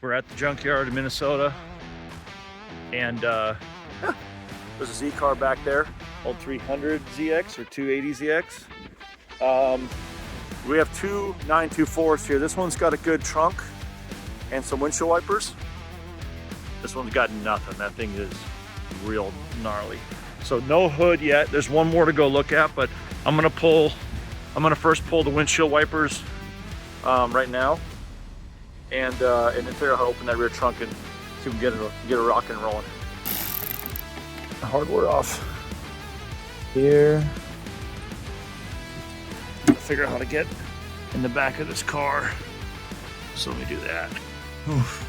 We're at the junkyard in Minnesota, and there's a Z car back there, old 300 ZX or 280 ZX. We have two 924s here. This one's got a good trunk and some windshield wipers. This one's got nothing. That thing is real gnarly. So no hood yet. There's one more to go look at, but I'm gonna first pull the windshield wipers right now, and then figure out how to open that rear trunk and see if we can get a rocking and rolling. Hardware off here. Figure out how to get in the back of this car. So let me do that. Oof.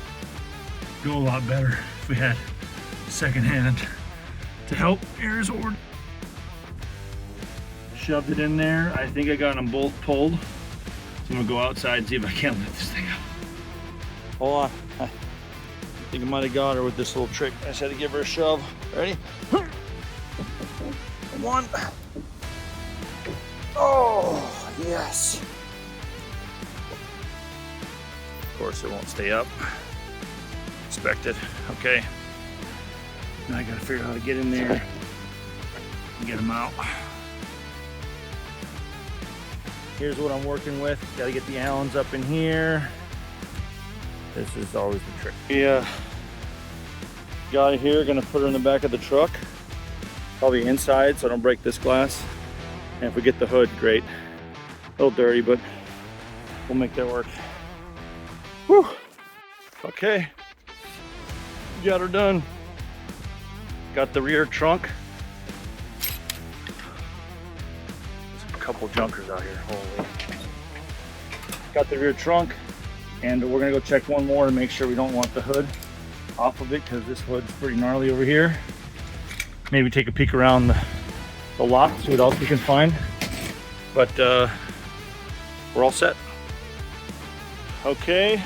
Go a lot better if we had second hand to help. Here's what we're shoved it in there. I think I got them both pulled. So I'm gonna go outside and see if I can't lift this thing up. Hold on. I think I might have got her with this little trick. I just had to give her a shove. Ready? One. Oh, yes. Of course, it won't stay up. Expected. Okay. Now I gotta figure out how to get in there and get them out. Here's what I'm working with. Gotta get the Allens up in here. This is always the trick. Yeah. Got it here. Gonna put her in the back of the truck. Probably inside so I don't break this glass. And if we get the hood, great. A little dirty, but we'll make that work. Whew. Okay. Got her done. Got the rear trunk. There's a couple junkers out here. Holy. Got the rear trunk, and we're gonna go check one more to make sure we don't want the hood off of it, because this hood's pretty gnarly over here. Maybe take a peek around the lot, see what else we can find. But we're all set. Okay.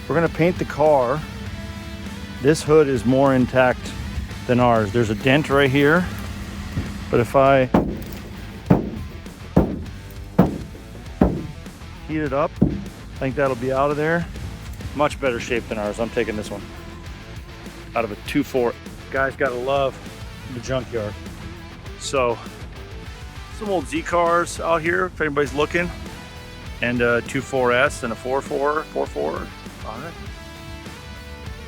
We're gonna paint the car. This hood is more intact than ours. There's a dent right here, but if I heat it up, I think that'll be out of there. Much better shape than ours. I'm taking this one out of a 2.4. Guys, gotta love the junkyard. So some old Z cars out here if anybody's looking, and a 2.4S and a 4.4, 4.4. All right,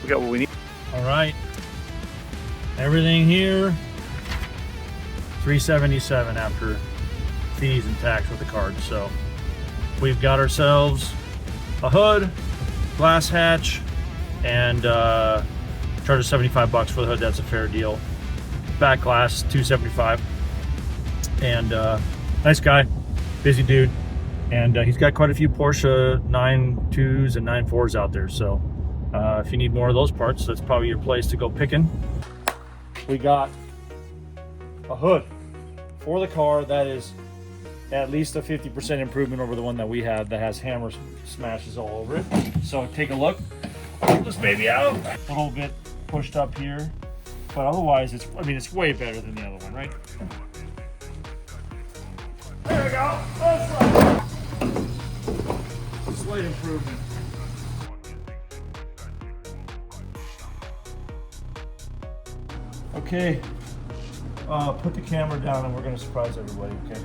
we got what we need. All right, everything here, $377 after fees and tax with the card. So we've got ourselves a hood, glass hatch, and charge us $75 for the hood. That's a fair deal. Back glass, $275. And nice guy, busy dude. And he's got quite a few Porsche 9.2s and 9.4s out there. So if you need more of those parts, that's probably your place to go picking. We got a hood for the car that is at least a 50% improvement over the one that we have that has hammer smashes all over it. So take a look. Pull this baby out. A little bit pushed up here, but otherwise it's way better than the other one, right? There we go. That's right. Slight improvement. Okay, put the camera down and we're gonna surprise everybody, okay?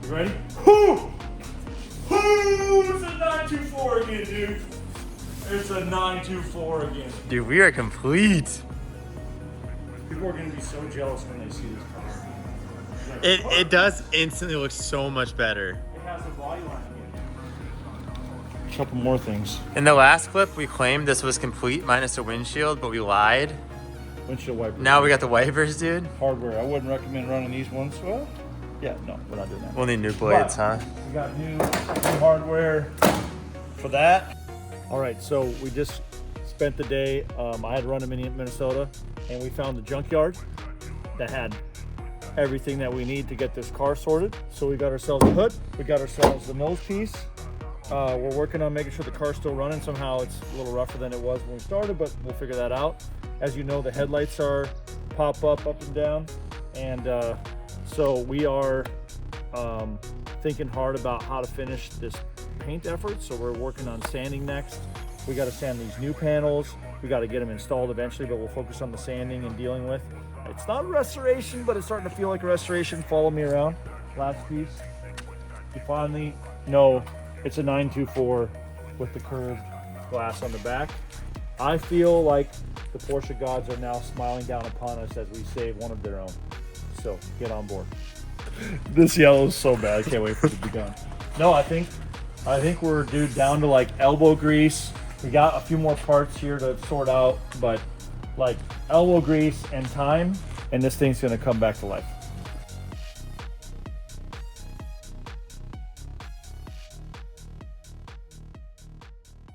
You ready? Whoo! It's a 924 again, dude. It's a 924 again. Dude, we are complete. People are gonna be so jealous when they see this car. Like, It does instantly look so much better. It has a body line again. A couple more things. In the last clip, we claimed this was complete minus a windshield, but we lied. Windshield wipers. Now we got the wipers, dude. Hardware. I wouldn't recommend running these ones. Well, yeah, no, we're not doing that. We'll need new blades, huh? We got new hardware for that. All right, so we just spent the day. I had run them in Minnesota, and we found the junkyard that had everything that we need to get this car sorted. So we got ourselves a hood, we got ourselves the nose piece. We're working on making sure the car's still running. Somehow it's a little rougher than it was when we started, but we'll figure that out. As you know, the headlights are pop up and down, and so we are thinking hard about how to finish this paint effort. So we're working on sanding next. We got to sand these new panels. We got to get them installed eventually, but we'll focus on the sanding and dealing with. It's not a restoration, but it's starting to feel like a restoration. Follow me around. Last piece. You finally know it's a 924 with the curved glass on the back. I feel like the Porsche gods are now smiling down upon us as we save one of their own. So get on board. This yellow is so bad. I can't wait for it to be gone. No, I think we're down to like elbow grease. We got a few more parts here to sort out, but like elbow grease and time, and this thing's gonna come back to life.